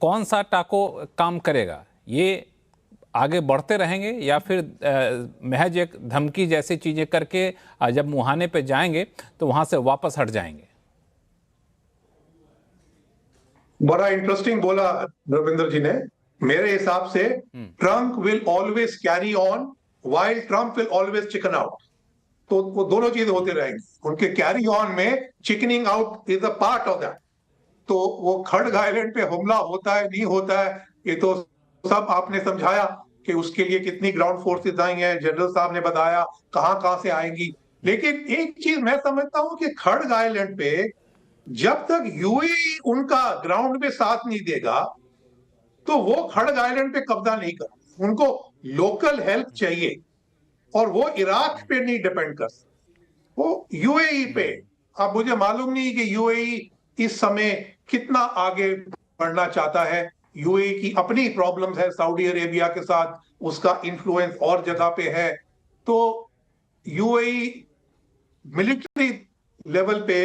कौन सा टाको काम करेगा? ये आगे बढ़ते रहेंगे या फिर महज एक धमकी जैसी चीजें करके जब मुहाने पे जाएंगे तो वहां से वापस हट जाएंगे? बड़ा इंटरेस्टिंग बोला रविंद्र जी ने। मेरे हिसाब से Trump will always carry on while Trump will always chicken out. तो वो दोनों चीजें होते रहेंगी। उनके कैरी ऑन में chickening out is a part of that. तो वो खड़ग आइलैंड पे हमला होता है नहीं होता है, ये तो सब आपने समझाया कि उसके लिए कितनी ग्राउंड फोर्सेस आई हैं, जनरल साहब ने बताया कहां कहां से आएंगी। लेकिन एक चीज मैं समझता हूं कि खड़ग आइलैंड पे जब तक यूएई उनका ग्राउंड में साथ नहीं देगा तो वो खड़ग आइलैंड पे कब्जा नहीं कर। उनको लोकल हेल्प चाहिए और वो इराक पे नहीं डिपेंड कर सकते, वो यूएई पे। अब मुझे मालूम नहीं कि यूएई इस समय कितना आगे बढ़ना चाहता है। यूएई की अपनी प्रॉब्लम्स है सऊदी अरेबिया के साथ, उसका इन्फ्लुएंस और जगह पे है। तो यूएई मिलिट्री लेवल पे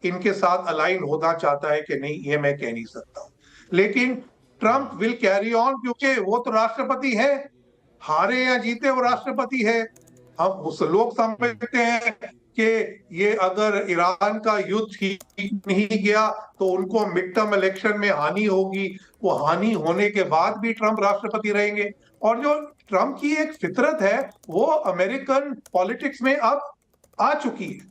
इनके साथ अलाइन होना चाहता है कि नहीं, ये मैं कह नहीं सकता। लेकिन ट्रंप विल कैरी ऑन क्योंकि वो तो राष्ट्रपति है, हारे या जीते वो राष्ट्रपति है। हम उस लोग समझते हैं कि ये अगर ईरान का युद्ध ठीक नहीं गया तो उनको मिड टर्म इलेक्शन में हानि होगी, वो हानि होने के बाद भी ट्रंप राष्ट्रपति रहेंगे। और जो ट्रंप की एक फितरत है वो अमेरिकन पॉलिटिक्स में अब आ चुकी है।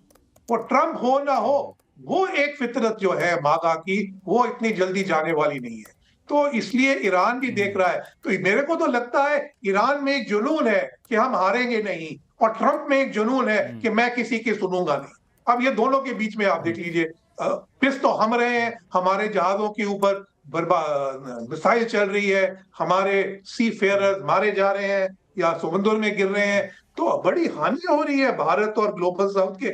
वो ट्रंप हो ना हो, वो एक फितरत जो है मागा की, वो इतनी जल्दी जाने वाली नहीं है। तो इसलिए ईरान भी देख रहा है। तो मेरे को तो लगता है ईरान में एक जुनून है कि हम हारेंगे नहीं, और ट्रंप में एक जुनून है कि मैं किसी की सुनूंगा नहीं। अब ये दोनों के बीच में आप देख लीजिए, पिस तो हम रहे हैं, हमारे जहाजों के ऊपर मिसाइल चल रही है, हमारे सी फेयरर्स मारे जा रहे हैं या समुद्र में गिर रहे हैं। तो बड़ी हानि हो रही है भारत और ग्लोबल साउथ के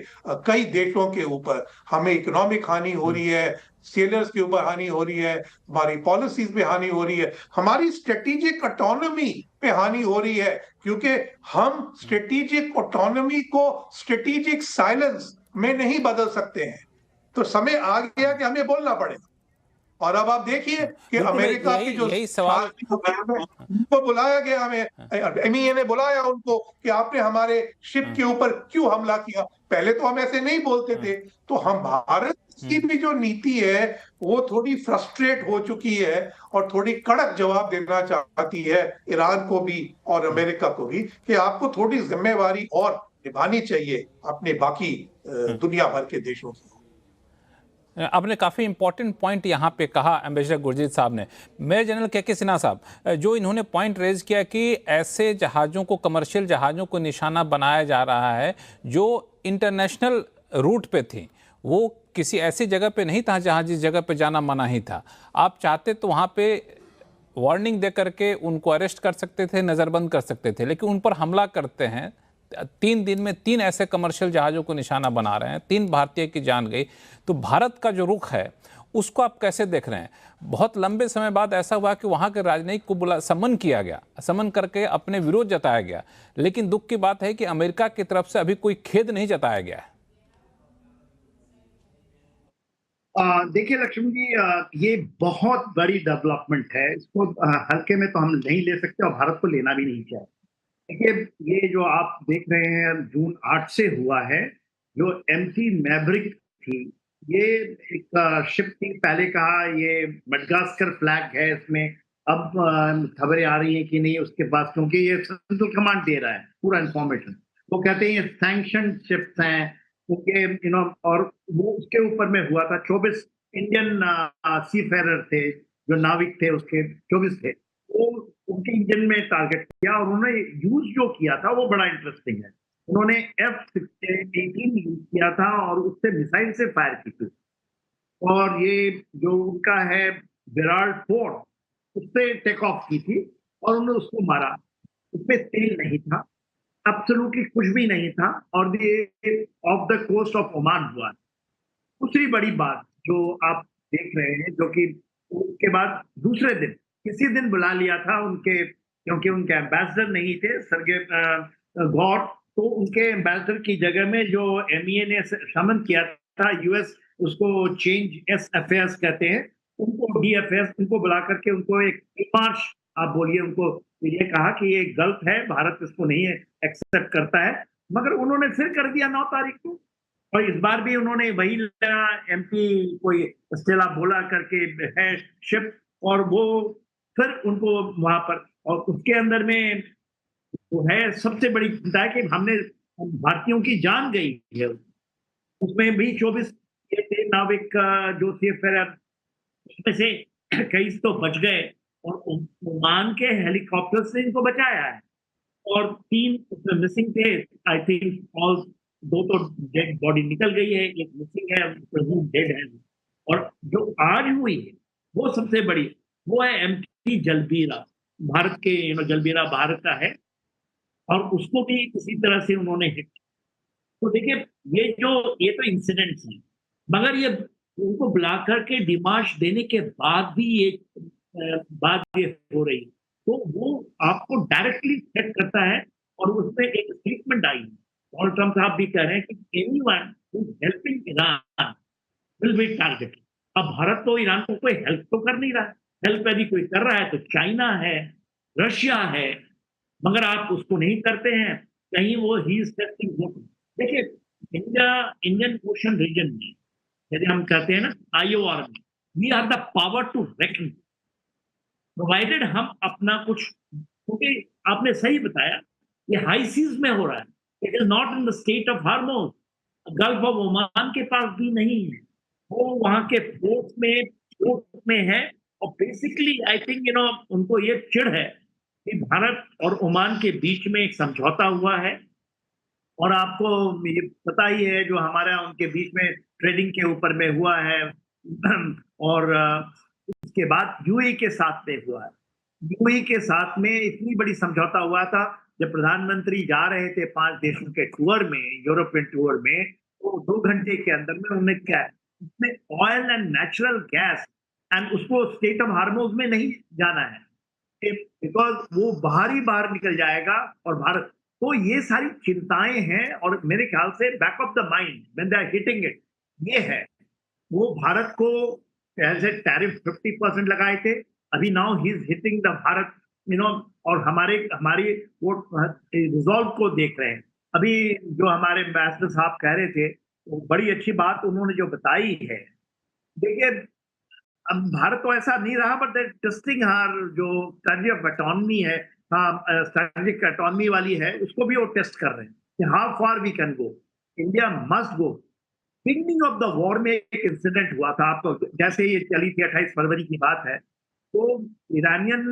कई देशों के ऊपर। हमें इकोनॉमिक हानि हो रही है, सेलर्स के ऊपर हानि हो रही है, हमारी पॉलिसीज पे हानि हो रही है, हमारी स्ट्रेटेजिक ऑटोनॉमी पे हानि हो रही है। क्योंकि हम स्ट्रेटेजिक ऑटोनॉमी को स्ट्रेटेजिक साइलेंस में नहीं बदल सकते हैं। तो समय आ गया कि हमें बोलना पड़ेगा। और अब आप देखिए कि अमेरिका की जो यही सवाल उनको बुलाया गया, हमें एमईए ने बुलाया उनको कि आपने हमारे शिप के ऊपर क्यों हमला किया। पहले तो हम ऐसे नहीं बोलते थे। तो हम भारत की भी जो नीति है वो थोड़ी फ्रस्ट्रेट हो चुकी है और थोड़ी कड़क जवाब देना चाहती है ईरान को भी और अमेरिका को भी कि आपको थोड़ी जिम्मेवारी और निभानी चाहिए अपने बाकी दुनिया भर के देशों की। आपने काफ़ी इंपॉर्टेंट पॉइंट यहाँ पे कहा एम्बेसडर गुरजीत साहब ने। मेजर जनरल के सिन्हा साहब, जो इन्होंने पॉइंट रेज किया कि ऐसे जहाज़ों को, कमर्शियल जहाज़ों को निशाना बनाया जा रहा है जो इंटरनेशनल रूट पे थी, वो किसी ऐसी जगह पे नहीं था जहाँ जिस जगह पे जाना मना ही था। आप चाहते तो वहाँ पे वार्निंग दे करके उनको अरेस्ट कर सकते थे, नज़रबंद कर सकते थे, लेकिन उन पर हमला करते हैं। 3 दिन में 3 ऐसे कमर्शियल जहाज़ों को निशाना बना रहे हैं, 3 भारतीय की जान गई। तो भारत का जो रुख है उसको आप कैसे देख रहे हैं? बहुत लंबे समय बाद ऐसा हुआ कि वहाँ के राजनयिक को समन किया गया, समन करके अपने विरोध जताया गया, लेकिन दुख की बात है कि अमेरिका की तरफ से अभी कोई खेद नहीं जताया गया है। देखिए लक्ष्मण जी, ये बहुत बड़ी डेवलपमेंट है। इसको हल्के में तो हम नहीं ले सकते और भारत को लेना भी नहीं चाहिए। देखिए, ये जो आप देख रहे हैं जून 8 से हुआ है, जो एमटी मैवरिक थी, ये एक शिप थी। पहले कहा ये मडगास्कर फ्लैग है इसमें, अब खबरें आ रही हैं कि नहीं उसके पास, क्योंकि ये सेंट्रल कमांड दे रहा है पूरा इंफॉर्मेशन। वो कहते हैं ये सैंक्शन शिप्स हैं क्योंकि और वो उसके ऊपर में हुआ था। 24 इंडियन सीफेरर थे, जो नाविक थे उसके 24 थे, वो उनके इंजन में टारगेट किया और उन्होंने यूज जो किया था वो बड़ा इंटरेस्टिंग है। उन्होंने F-18 यूज किया था और उससे मिसाइल से फायर की थी। और ये जो उनका है विराट फोर्ट, उससे टेक ऑफ की थी और उन्होंने उसको मारा। उसमें तेल नहीं था, एब्सोल्युटली कुछ भी नहीं था, और ये off the coast of Oman हुआ। दूसरी बड़ी बात जो आप देख रहे हैं, जो कि उसके बाद दूसरे दिन किसी दिन बुला लिया था उनके, क्योंकि उनके एम्बेसडर नहीं थे सर्गे गौर, तो उनके एम्बेसडर की जगह में जो एमईए ने समन किया था यूएस, उसको चेंज एस अफेयर्स कहते हैं, उनको डीएफएस उनको बुला करके उनको एक डिमार्श आप बोलिए उनको ये कहा कि ये गलत है, भारत इसको नहीं एक्सेप्ट करता है, मगर उन्होंने फिर कर दिया 9 तारीख को। और इस बार भी उन्होंने वही एमपी कोई स्टेला बोला करके है शिप, और वो फिर उनको वहां पर, और उसके अंदर में वो है सबसे बड़ी चिंता है कि हमने भारतीयों की जान गई है। उसमें भी 24 ये थे नाविक जो थे, फिर उसमें से कई तो बच गए, और ओमान के हेलीकॉप्टर से इनको बचाया है, और 3 उसमें मिसिंग थे। आई थिंक ऑल 2 तो डेड बॉडी निकल गई है, एक मिसिंग है, डेड है। और जो आज हुई है वो सबसे बड़ी, वो है एमटी जलबीरा, भारत के जलबीरा भारत का है, और उसको भी इसी तरह से उन्होंने हिट। तो देखिए ये तो इंसिडेंट्स हैं, मगर ये उनको बुला करके डिमार्श देने के बाद भी ये बात ये हो रही, तो वो आपको डायरेक्टली थ्रेट करता है। और उसमें एक स्टेटमेंट आई, डोनाल्ड ट्रम्प साहब भी कह रहे हैं कि anyone who is helping Iran will be targeted. अब भारत तो ईरान को कोई हेल्प तो कर नहीं रहा है, हेल्प यदि कोई कर रहा है तो चाइना है, रशिया है, मगर आप उसको नहीं करते हैं, कहीं वो ही इज टेस्टिंग। देखिए इंडियन ओशन रीजन में यदि हम कहते हैं ना IOR में, we are the power to reckon, provided हम अपना कुछ, क्योंकि आपने सही बताया ये हाई सीज में हो रहा है, it is not in the state of हार्मोज, gulf of Oman के पास भी नहीं है, वो वहां के पोर्ट में है। और बेसिकली आई थिंक उनको ये चिढ़ है कि भारत और ओमान के बीच में एक समझौता हुआ है, और आपको ये पता ही है जो हमारा उनके बीच में ट्रेडिंग के ऊपर में हुआ है, और उसके बाद यूएई के साथ में हुआ है। यूएई के साथ में इतनी बड़ी समझौता हुआ था, जब प्रधानमंत्री जा रहे थे 5 देशों के टूर में, यूरोपियन टूर में, तो 2 घंटे के अंदर में उन्होंने क्या है, उसमें oil and natural gas, and उसको स्टेट ऑफ हार्मोज में नहीं जाना है, बिकॉज वो बाहर निकल जाएगा, और भारत, तो ये सारी चिंताएं हैं। और मेरे ख्याल से back of the mind when they are hitting it, ये है वो भारत को ऐसे टैरिफ 50% लगाए थे, अभी now he is hitting the Bharat, और हमारी वो रिजॉल्व को देख रहे हैं। अभी जो हमारे एम्बेसडर साहब कह रहे थे, वो बड़ी अच्छी बात उन्होंने जो बताई है। देखिए अब भारत तो ऐसा नहीं रहा, बट टेस्टिंग हर जो स्ट्रेटजी ऑफ ऑटोनॉमी है, स्ट्रेटेजिक ऑटोनॉमी वाली है, उसको भी वो टेस्ट कर रहे हैं कि how far we can go, India must go. Beginning of the war में एक इंसिडेंट हुआ था, आपको जैसे ये चली थी 28 फरवरी की बात है, तो ईरानियन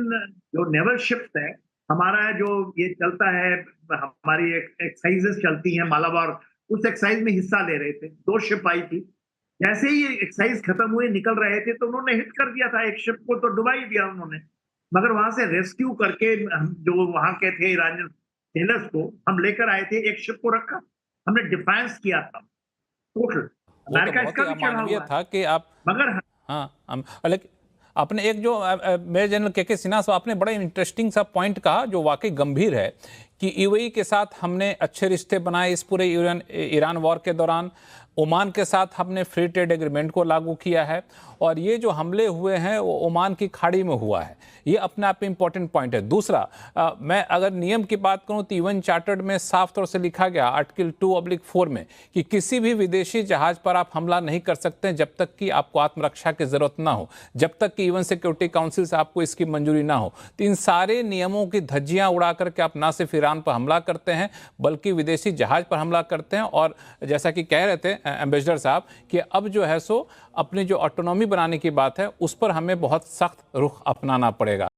जो नेवल शिप्स है, हमारा जो ये चलता है, हमारी एक्सरसाइजेस चलती हैं मालाबार, उस एक्सरसाइज में हिस्सा ले रहे थे, 2 शिप आई थी, जैसे ही एक्सरसाइज खत्म हुए निकल रहे थे, तो उन्होंने हिट कर दिया था एक शिप को, तो डुबा ही दिया उन्होंने, मगर वहां से रेस्क्यू करके जो वहां के थे ईरानियन सेलर्स को हम लेकर आए थे, एक शिप को रखा, हमने डिफेंस किया था टोटल। अमेरिका इसका भी चढ़ा हुआ था कि आप, मगर हाँ, लेकिन आपने एक जो मेजर जनरल के सिन्हा साहब, आपने बड़ा इंटरेस्टिंग सा पॉइंट कहा जो वाकई गंभीर है कि यूएई के साथ हमने अच्छे रिश्ते बनाए इस पूरे ईरान वॉर के दौरान, ओमान के साथ हमने फ्री ट्रेड एग्रीमेंट को लागू किया है, और ये जो हमले हुए हैं वो ओमान की खाड़ी में हुआ है, ये अपने आप में इंपॉर्टेंट पॉइंट है। दूसरा, मैं अगर नियम की बात करूं तो यूएन चार्टर्ड में साफ तौर से लिखा गया आर्टिकल 2/4 में कि किसी भी विदेशी जहाज पर आप हमला नहीं कर सकते जब तक कि आपको आत्मरक्षा की जरूरत ना हो, जब तक कि यूएन सिक्योरिटी काउंसिल से आपको इसकी मंजूरी ना हो। तो इन सारे नियमों की धज्जियां उड़ा करके आप ना सिर्फ ईरान पर हमला करते हैं बल्कि विदेशी जहाज पर हमला करते हैं। और जैसा कि कह रहे थे एम्बेसडर साहब कि अब जो है सो अपनी जो ऑटोनॉमी बनाने की बात है उस पर हमें बहुत सख्त रुख अपनाना पड़ेगा।